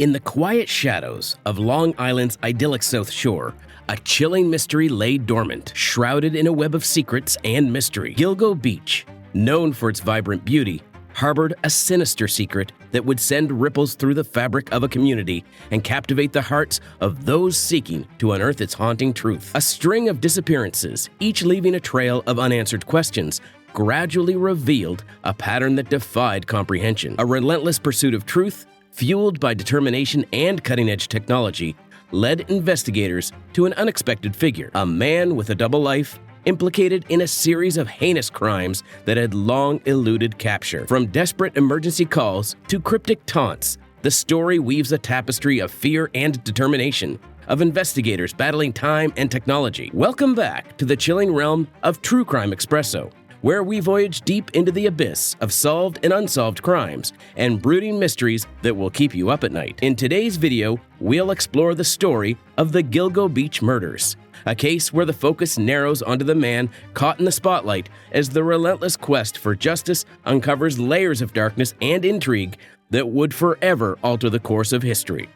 In the quiet shadows of Long Island's idyllic South Shore, a chilling mystery lay dormant, shrouded in a web of secrets and mystery. Gilgo Beach, known for its vibrant beauty, harbored a sinister secret that would send ripples through the fabric of a community and captivate the hearts of those seeking to unearth its haunting truth. A string of disappearances, each leaving a trail of unanswered questions, gradually revealed a pattern that defied comprehension. A relentless pursuit of truth, fueled by determination and cutting-edge technology, led investigators to an unexpected figure, a man with a double life, implicated in a series of heinous crimes that had long eluded capture. From desperate emergency calls to cryptic taunts, the story weaves a tapestry of fear and determination, of investigators battling time and technology. Welcome back to the chilling realm of True Crime Expresso, where we voyage deep into the abyss of solved and unsolved crimes and brooding mysteries that will keep you up at night. In today's video, we'll explore the story of the Gilgo Beach murders, a case where the focus narrows onto the man caught in the spotlight as the relentless quest for justice uncovers layers of darkness and intrigue that would forever alter the course of history.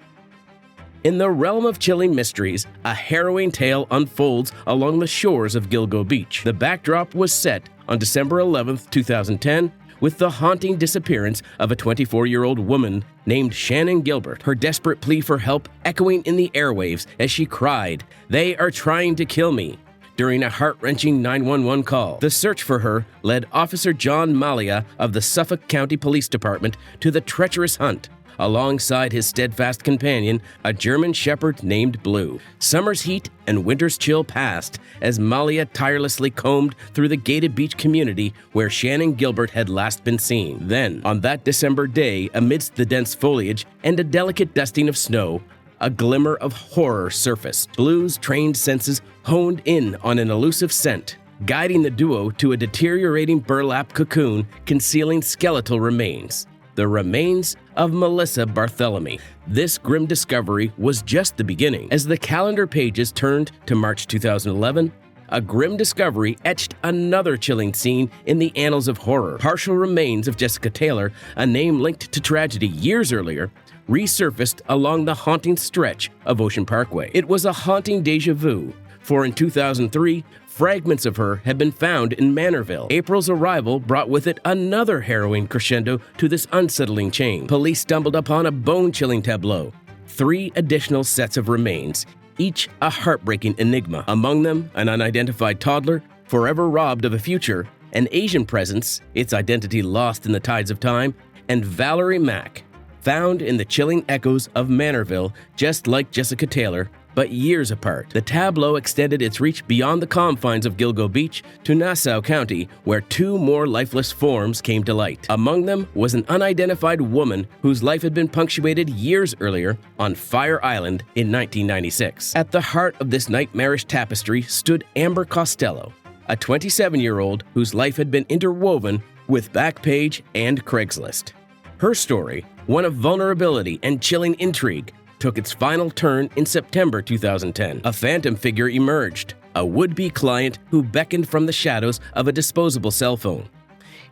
In the realm of chilling mysteries, a harrowing tale unfolds along the shores of Gilgo Beach. The backdrop was set on December 11, 2010, with the haunting disappearance of a 24-year-old woman named Shannon Gilbert, her desperate plea for help echoing in the airwaves as she cried, "They are trying to kill me," during a heart-wrenching 911 call. The search for her led Officer John Malia of the Suffolk County Police Department to the treacherous hunt, alongside his steadfast companion, a German shepherd named Blue. Summer's heat and winter's chill passed as Malia tirelessly combed through the gated beach community where Shannon Gilbert had last been seen. Then, on that December day, amidst the dense foliage and a delicate dusting of snow, a glimmer of horror surfaced. Blue's trained senses honed in on an elusive scent, guiding the duo to a deteriorating burlap cocoon concealing skeletal remains. The remains of Melissa Barthelemy. This grim discovery was just the beginning. As the calendar pages turned to March 2011, a grim discovery etched another chilling scene in the annals of horror. Partial remains of Jessica Taylor, a name linked to tragedy years earlier, resurfaced along the haunting stretch of Ocean Parkway. It was a haunting déjà vu, for in 2003, fragments of her had been found in Manorville. April's arrival brought with it another harrowing crescendo to this unsettling chain. Police stumbled upon a bone-chilling tableau, 3 additional sets of remains, each a heartbreaking enigma. Among them, an unidentified toddler, forever robbed of a future, an Asian presence, its identity lost in the tides of time, and Valerie Mack, found in the chilling echoes of Manorville, just like Jessica Taylor, but years apart. The tableau extended its reach beyond the confines of Gilgo Beach to Nassau County, where 2 more lifeless forms came to light. Among them was an unidentified woman whose life had been punctuated years earlier on Fire Island in 1996. At the heart of this nightmarish tapestry stood Amber Costello, a 27-year-old whose life had been interwoven with Backpage and Craigslist. Her story, one of vulnerability and chilling intrigue, took its final turn in September 2010. A phantom figure emerged, a would-be client who beckoned from the shadows of a disposable cell phone.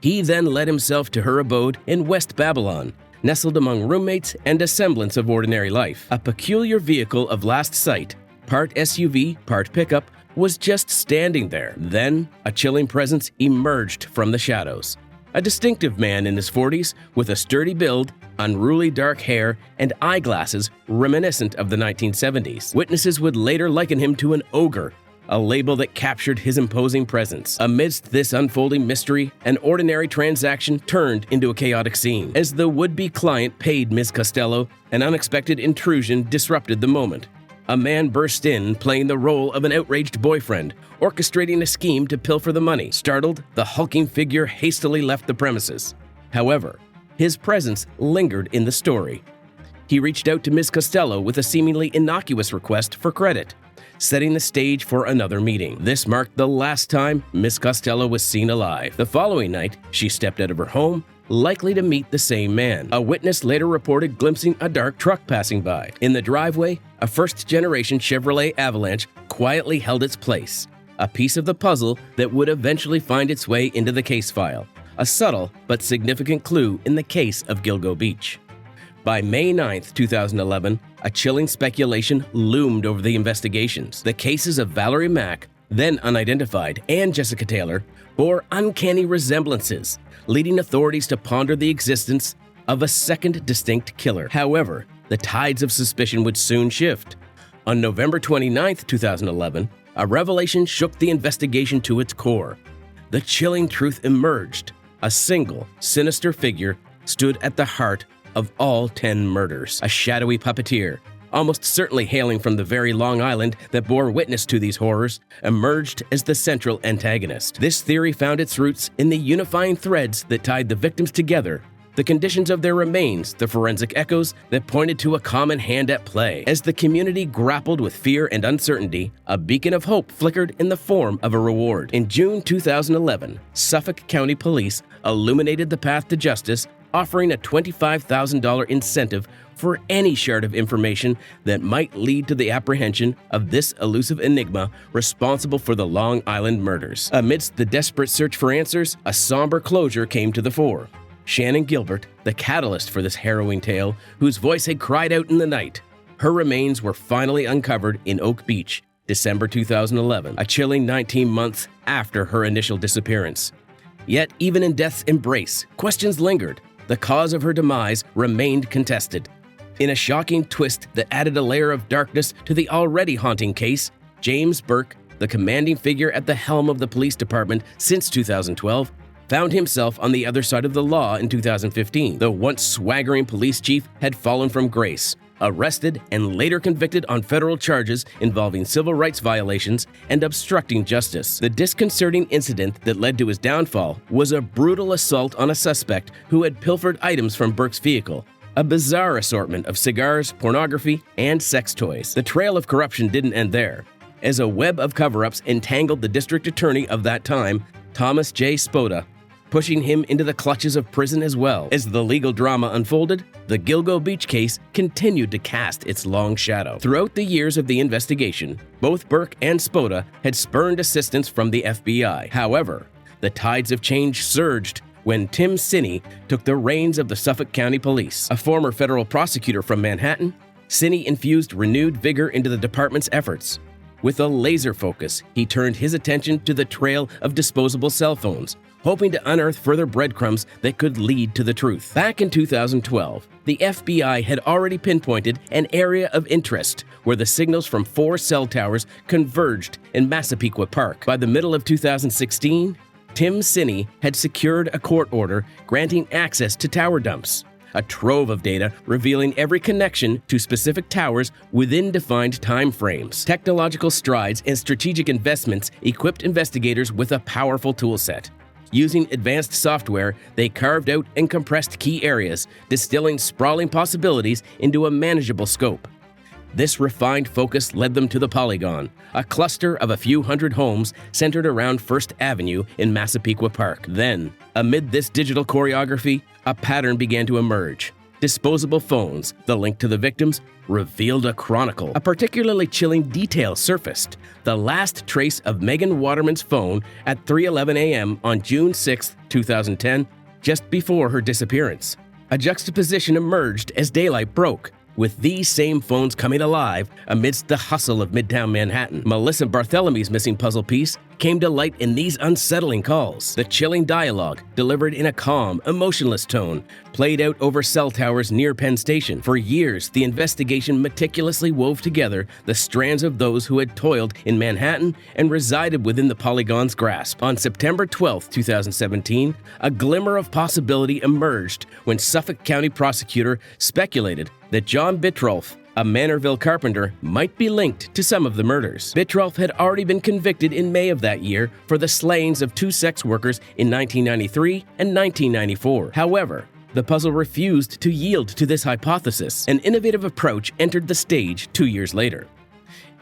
He then led himself to her abode in West Babylon, nestled among roommates and a semblance of ordinary life. A peculiar vehicle of last sight, part SUV, part pickup, was just standing there. Then, a chilling presence emerged from the shadows. A distinctive man in his 40s with a sturdy build, unruly dark hair, and eyeglasses reminiscent of the 1970s. Witnesses would later liken him to an ogre, a label that captured his imposing presence. Amidst this unfolding mystery, an ordinary transaction turned into a chaotic scene. As the would-be client paid Ms. Costello, an unexpected intrusion disrupted the moment. A man burst in, playing the role of an outraged boyfriend, orchestrating a scheme to pilfer the money. Startled, the hulking figure hastily left the premises. However, his presence lingered in the story. He reached out to Ms. Costello with a seemingly innocuous request for credit, setting the stage for another meeting. This marked the last time Ms. Costello was seen alive. The following night, she stepped out of her home, likely to meet the same man. A witness later reported glimpsing a dark truck passing by. In the driveway, a first-generation Chevrolet Avalanche quietly held its place, a piece of the puzzle that would eventually find its way into the case file, a subtle but significant clue in the case of Gilgo Beach. By May 9, 2011, a chilling speculation loomed over the investigations. The cases of Valerie Mack, then unidentified, and Jessica Taylor bore uncanny resemblances, leading authorities to ponder the existence of a second distinct killer. However, the tides of suspicion would soon shift. On November 29, 2011, a revelation shook the investigation to its core. The chilling truth emerged. A single, sinister figure stood at the heart of all 10 murders. A shadowy puppeteer, almost certainly hailing from the very Long Island that bore witness to these horrors, emerged as the central antagonist. This theory found its roots in the unifying threads that tied the victims together, the conditions of their remains, the forensic echoes that pointed to a common hand at play. As the community grappled with fear and uncertainty, a beacon of hope flickered in the form of a reward. In June 2011, Suffolk County Police illuminated the path to justice, offering a $25,000 incentive for any shard of information that might lead to the apprehension of this elusive enigma responsible for the Long Island murders. Amidst the desperate search for answers, a somber closure came to the fore. Shannon Gilbert, the catalyst for this harrowing tale, whose voice had cried out in the night. Her remains were finally uncovered in Oak Beach, December 2011, a chilling 19 months after her initial disappearance. Yet, even in death's embrace, questions lingered. The cause of her demise remained contested. In a shocking twist that added a layer of darkness to the already haunting case, James Burke, the commanding figure at the helm of the police department since 2012, found himself on the other side of the law in 2015. The once swaggering police chief had fallen from grace, arrested and later convicted on federal charges involving civil rights violations and obstructing justice. The disconcerting incident that led to his downfall was a brutal assault on a suspect who had pilfered items from Burke's vehicle, a bizarre assortment of cigars, pornography, and sex toys. The trail of corruption didn't end there, as a web of cover-ups entangled the district attorney of that time, Thomas J. Spoda, pushing him into the clutches of prison as well. As the legal drama unfolded, the Gilgo Beach case continued to cast its long shadow. Throughout the years of the investigation, both Burke and Spoda had spurned assistance from the FBI. However, the tides of change surged when Tim Sinney took the reins of the Suffolk County Police. A former federal prosecutor from Manhattan, Sinney infused renewed vigor into the department's efforts. With a laser focus, he turned his attention to the trail of disposable cell phones, hoping to unearth further breadcrumbs that could lead to the truth. Back in 2012, the FBI had already pinpointed an area of interest where the signals from 4 cell towers converged in Massapequa Park. By the middle of 2016, Tim Sinney had secured a court order granting access to tower dumps, a trove of data revealing every connection to specific towers within defined time frames. Technological strides and strategic investments equipped investigators with a powerful toolset. Using advanced software, they carved out and compressed key areas, distilling sprawling possibilities into a manageable scope. This refined focus led them to the Polygon, a cluster of a few hundred homes centered around First Avenue in Massapequa Park. Then, amid this digital choreography, a pattern began to emerge. Disposable phones, the link to the victims, revealed a chronicle. A particularly chilling detail surfaced: the last trace of Megan Waterman's phone at 3:11 a.m. on June 6, 2010, just before her disappearance. A juxtaposition emerged as daylight broke, with these same phones coming alive amidst the hustle of Midtown Manhattan. Melissa Barthelomew's missing puzzle piece came to light in these unsettling calls. The chilling dialogue, delivered in a calm, emotionless tone, played out over cell towers near Penn Station. For years, the investigation meticulously wove together the strands of those who had toiled in Manhattan and resided within the Polygon's grasp. On September 12, 2017, a glimmer of possibility emerged when Suffolk County prosecutor speculated that John Bittrolf, a Manorville carpenter, might be linked to some of the murders. Bittrolf had already been convicted in May of that year for the slayings of 2 sex workers in 1993 and 1994. However, the puzzle refused to yield to this hypothesis. An innovative approach entered the stage 2 years later.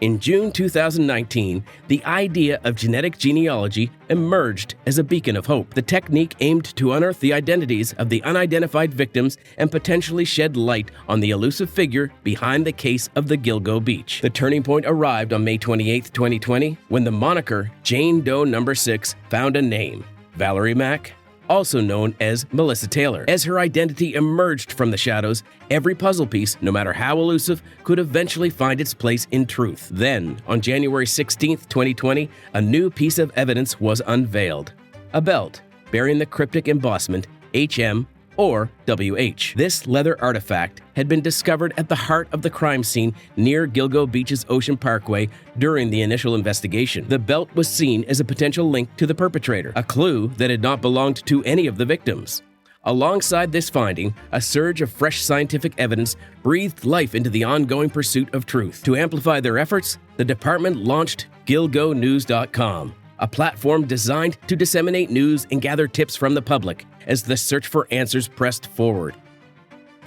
In June 2019, the idea of genetic genealogy emerged as a beacon of hope. The technique aimed to unearth the identities of the unidentified victims and potentially shed light on the elusive figure behind the case of the Gilgo Beach. The turning point arrived on May 28, 2020, when the moniker Jane Doe No. 6 found a name: Valerie Mack, also known as Melissa Taylor. As her identity emerged from the shadows, every puzzle piece, no matter how elusive, could eventually find its place in truth. Then, on January 16, 2020, a new piece of evidence was unveiled. A belt bearing the cryptic embossment HM or WH. This leather artifact had been discovered at the heart of the crime scene near Gilgo Beach's Ocean Parkway during the initial investigation. The belt was seen as a potential link to the perpetrator, a clue that had not belonged to any of the victims. Alongside this finding, a surge of fresh scientific evidence breathed life into the ongoing pursuit of truth. To amplify their efforts, the department launched GilgoNews.com, a platform designed to disseminate news and gather tips from the public as the search for answers pressed forward.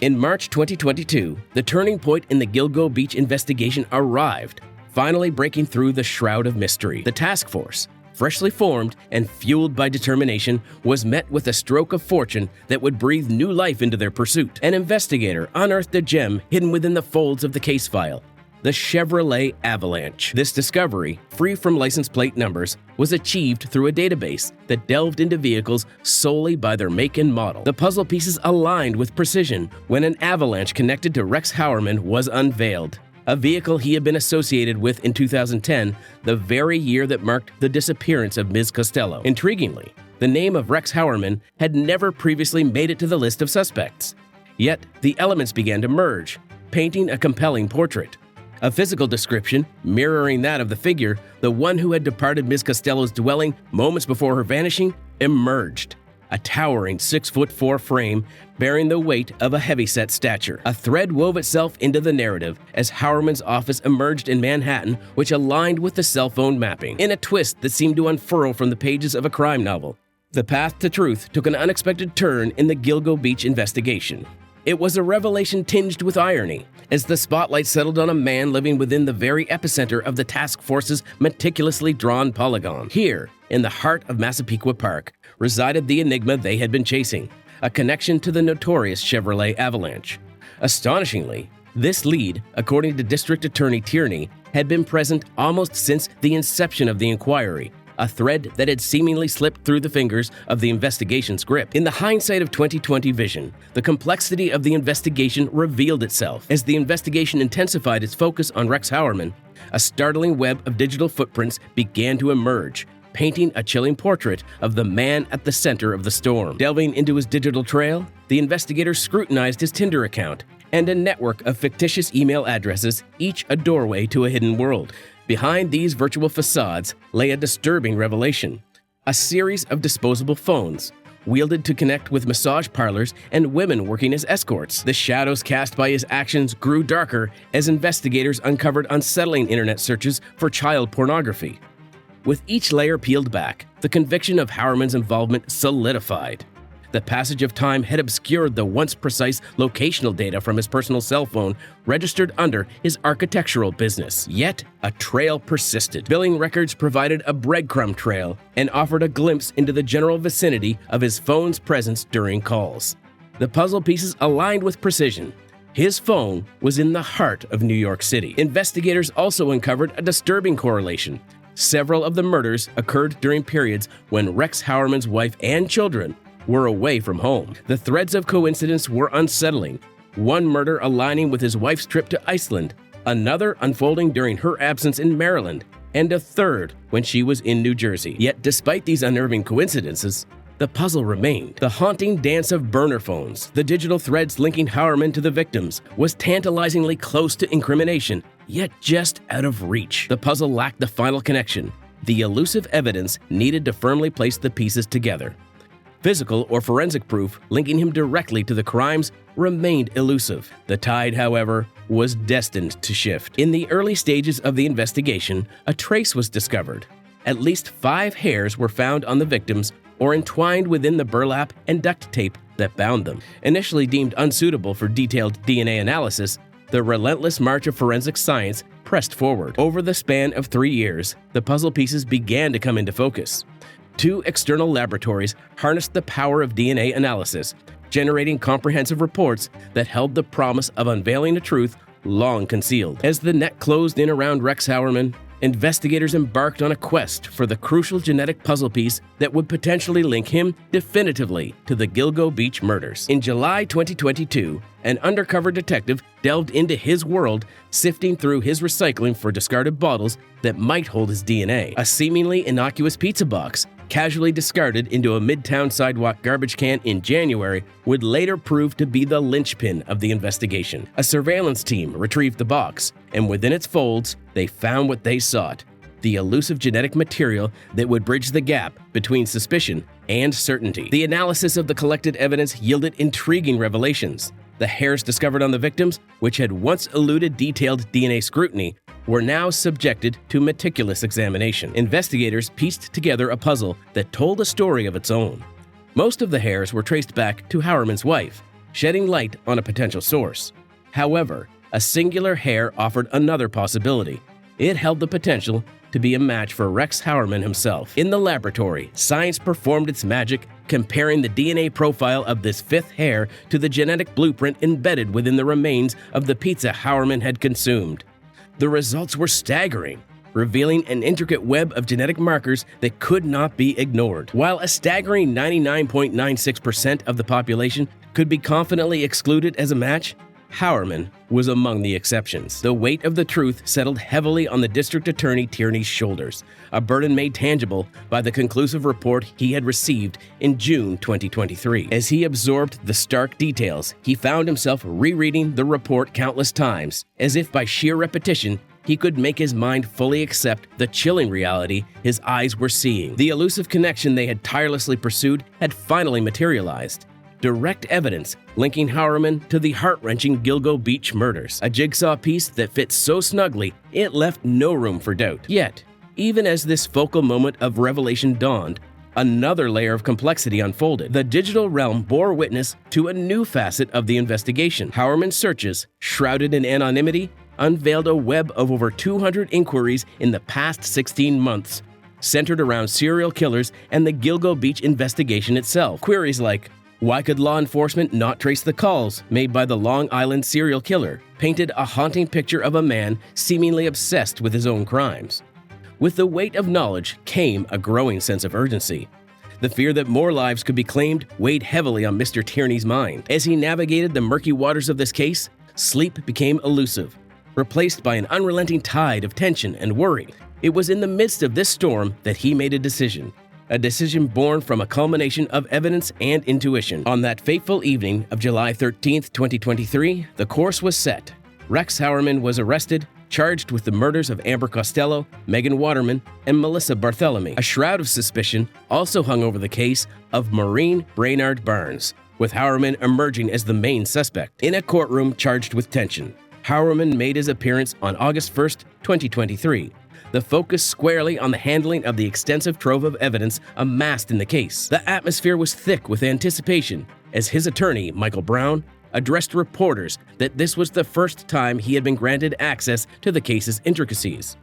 In March 2022, the turning point in the Gilgo Beach investigation arrived, finally breaking through the shroud of mystery. The task force, freshly formed and fueled by determination, was met with a stroke of fortune that would breathe new life into their pursuit. An investigator unearthed a gem hidden within the folds of the case file: the Chevrolet Avalanche. This discovery, free from license plate numbers, was achieved through a database that delved into vehicles solely by their make and model. The puzzle pieces aligned with precision when an Avalanche connected to Rex Heuermann was unveiled, a vehicle he had been associated with in 2010, the very year that marked the disappearance of Ms. Costello. Intriguingly, the name of Rex Heuermann had never previously made it to the list of suspects. Yet, the elements began to merge, painting a compelling portrait. A physical description, mirroring that of the figure, the one who had departed Ms. Costello's dwelling moments before her vanishing, emerged. A towering 6'4" frame bearing the weight of a heavyset stature. A thread wove itself into the narrative as Heuermann's office emerged in Manhattan, which aligned with the cell phone mapping. In a twist that seemed to unfurl from the pages of a crime novel, the path to truth took an unexpected turn in the Gilgo Beach investigation. It was a revelation tinged with irony, as the spotlight settled on a man living within the very epicenter of the task force's meticulously drawn polygon. Here, in the heart of Massapequa Park, resided the enigma they had been chasing, a connection to the notorious Chevrolet Avalanche. Astonishingly, this lead, according to District Attorney Tierney, had been present almost since the inception of the inquiry, a thread that had seemingly slipped through the fingers of the investigation's grip. In the hindsight of 2020 vision, the complexity of the investigation revealed itself. As the investigation intensified its focus on Rex Heuermann, a startling web of digital footprints began to emerge, painting a chilling portrait of the man at the center of the storm. Delving into his digital trail, the investigators scrutinized his Tinder account and a network of fictitious email addresses, each a doorway to a hidden world. Behind these virtual facades lay a disturbing revelation: a series of disposable phones, wielded to connect with massage parlors and women working as escorts. The shadows cast by his actions grew darker as investigators uncovered unsettling internet searches for child pornography. With each layer peeled back, the conviction of Heuermann's involvement solidified. The passage of time had obscured the once precise locational data from his personal cell phone registered under his architectural business. Yet, a trail persisted. Billing records provided a breadcrumb trail and offered a glimpse into the general vicinity of his phone's presence during calls. The puzzle pieces aligned with precision. His phone was in the heart of New York City. Investigators also uncovered a disturbing correlation. Several of the murders occurred during periods when Rex Heuermann's wife and children were away from home. The threads of coincidence were unsettling, one murder aligning with his wife's trip to Iceland, another unfolding during her absence in Maryland, and a third when she was in New Jersey. Yet despite these unnerving coincidences, the puzzle remained. The haunting dance of burner phones, the digital threads linking Heuermann to the victims, was tantalizingly close to incrimination, yet just out of reach. The puzzle lacked the final connection, the elusive evidence needed to firmly place the pieces together. Physical or forensic proof linking him directly to the crimes remained elusive. The tide, however, was destined to shift. In the early stages of the investigation, a trace was discovered. At least 5 hairs were found on the victims or entwined within the burlap and duct tape that bound them. Initially deemed unsuitable for detailed DNA analysis, the relentless march of forensic science pressed forward. Over the span of 3 years, the puzzle pieces began to come into focus. 2 external laboratories harnessed the power of DNA analysis, generating comprehensive reports that held the promise of unveiling a truth long concealed. As the net closed in around Rex Heuermann, investigators embarked on a quest for the crucial genetic puzzle piece that would potentially link him definitively to the Gilgo Beach murders. In July 2022, an undercover detective delved into his world, sifting through his recycling for discarded bottles that might hold his DNA. A seemingly innocuous pizza box, casually discarded into a midtown sidewalk garbage can in January, would later prove to be the linchpin of the investigation. A surveillance team retrieved the box, and within its folds, they found what they sought: the elusive genetic material that would bridge the gap between suspicion and certainty. The analysis of the collected evidence yielded intriguing revelations. The hairs discovered on the victims, which had once eluded detailed DNA scrutiny, were now subjected to meticulous examination. Investigators pieced together a puzzle that told a story of its own. Most of the hairs were traced back to Heuermann's wife, shedding light on a potential source. However, a singular hair offered another possibility. It held the potential to be a match for Rex Heuermann himself. In the laboratory, science performed its magic, comparing the DNA profile of this fifth hair to the genetic blueprint embedded within the remains of the pizza Heuermann had consumed. The results were staggering, revealing an intricate web of genetic markers that could not be ignored. While a staggering 99.96% of the population could be confidently excluded as a match, Heuermann was among the exceptions. The weight of the truth settled heavily on the district attorney Tierney's shoulders, a burden made tangible by the conclusive report he had received in June 2023. As he absorbed the stark details, he found himself rereading the report countless times, as if by sheer repetition, he could make his mind fully accept the chilling reality his eyes were seeing. The elusive connection they had tirelessly pursued had finally materialized. Direct evidence linking Heuermann to the heart-wrenching Gilgo Beach murders, a jigsaw piece that fit so snugly it left no room for doubt. Yet, even as this focal moment of revelation dawned, another layer of complexity unfolded. The digital realm bore witness to a new facet of the investigation. Heuermann's searches, shrouded in anonymity, unveiled a web of over 200 inquiries in the past 16 months, centered around serial killers and the Gilgo Beach investigation itself. Queries like, why could law enforcement not trace the calls made by the Long Island serial killer, painted a haunting picture of a man seemingly obsessed with his own crimes. With the weight of knowledge came a growing sense of urgency. The fear that more lives could be claimed weighed heavily on Mr. Tierney's mind. As he navigated the murky waters of this case, sleep became elusive, replaced by an unrelenting tide of tension and worry. It was in the midst of this storm that he made a decision born from a culmination of evidence and intuition. On that fateful evening of July 13, 2023, the course was set. Rex Heuermann was arrested, charged with the murders of Amber Costello, Megan Waterman, and Melissa Barthélemy. A shroud of suspicion also hung over the case of Maureen Brainard Barnes, with Heuermann emerging as the main suspect. In a courtroom charged with tension, Heuermann made his appearance on August 1, 2023. The focus squarely on the handling of the extensive trove of evidence amassed in the case. The atmosphere was thick with anticipation as his attorney, Michael Brown, addressed reporters that this was the first time he had been granted access to the case's intricacies.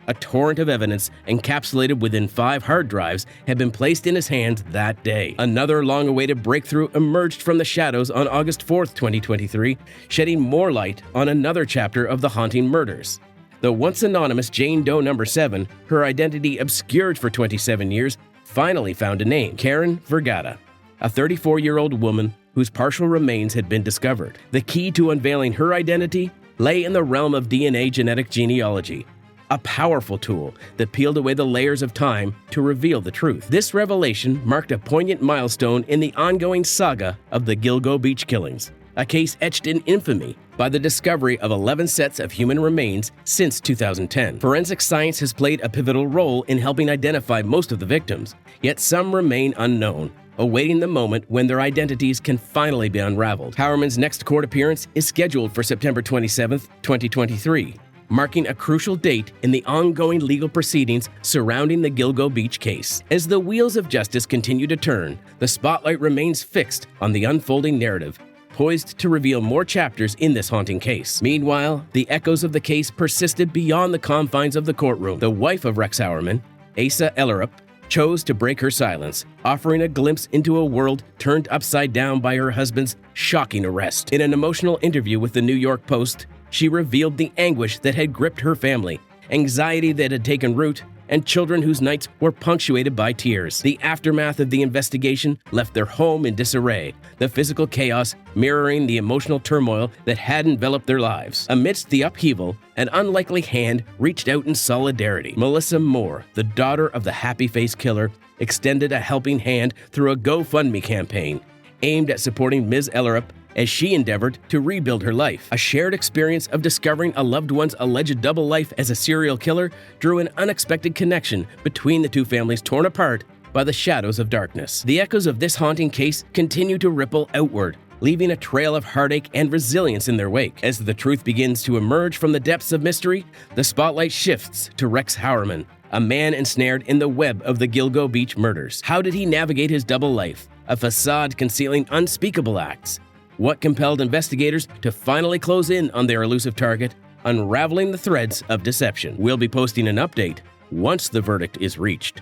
A torrent of evidence encapsulated within 5 hard drives had been placed in his hands that day. Another long-awaited breakthrough emerged from the shadows on August 4, 2023, shedding more light on another chapter of the haunting murders. The once anonymous Jane Doe No. 7, her identity obscured for 27 years, finally found a name: Karen Vergata, a 34-year-old woman whose partial remains had been discovered. The key to unveiling her identity lay in the realm of DNA genetic genealogy, a powerful tool that peeled away the layers of time to reveal the truth. This revelation marked a poignant milestone in the ongoing saga of the Gilgo Beach killings, a case etched in infamy by the discovery of 11 sets of human remains since 2010. Forensic science has played a pivotal role in helping identify most of the victims, yet some remain unknown, awaiting the moment when their identities can finally be unraveled. Heuermann's next court appearance is scheduled for September 27, 2023, marking a crucial date in the ongoing legal proceedings surrounding the Gilgo Beach case. As the wheels of justice continue to turn, the spotlight remains fixed on the unfolding narrative, poised to reveal more chapters in this haunting case. Meanwhile, the echoes of the case persisted beyond the confines of the courtroom. The wife of Rex Heuermann, Asa Ellerup, chose to break her silence, offering a glimpse into a world turned upside down by her husband's shocking arrest. In an emotional interview with the New York Post, she revealed the anguish that had gripped her family anxiety that had taken root, and children whose nights were punctuated by tears. The aftermath of the investigation left their home in disarray, the physical chaos mirroring the emotional turmoil that had enveloped their lives. Amidst the upheaval, an unlikely hand reached out in solidarity. Melissa Moore, the daughter of the Happy Face Killer, extended a helping hand through a GoFundMe campaign aimed at supporting Ms. Ellerup as she endeavored to rebuild her life. A shared experience of discovering a loved one's alleged double life as a serial killer drew an unexpected connection between the two families torn apart by the shadows of darkness. The echoes of this haunting case continue to ripple outward, leaving a trail of heartache and resilience in their wake. As the truth begins to emerge from the depths of mystery, the spotlight shifts to Rex Heuermann, a man ensnared in the web of the Gilgo Beach murders. How did he navigate his double life, a facade concealing unspeakable acts? What compelled investigators to finally close in on their elusive target, unraveling the threads of deception? We'll be posting an update once the verdict is reached.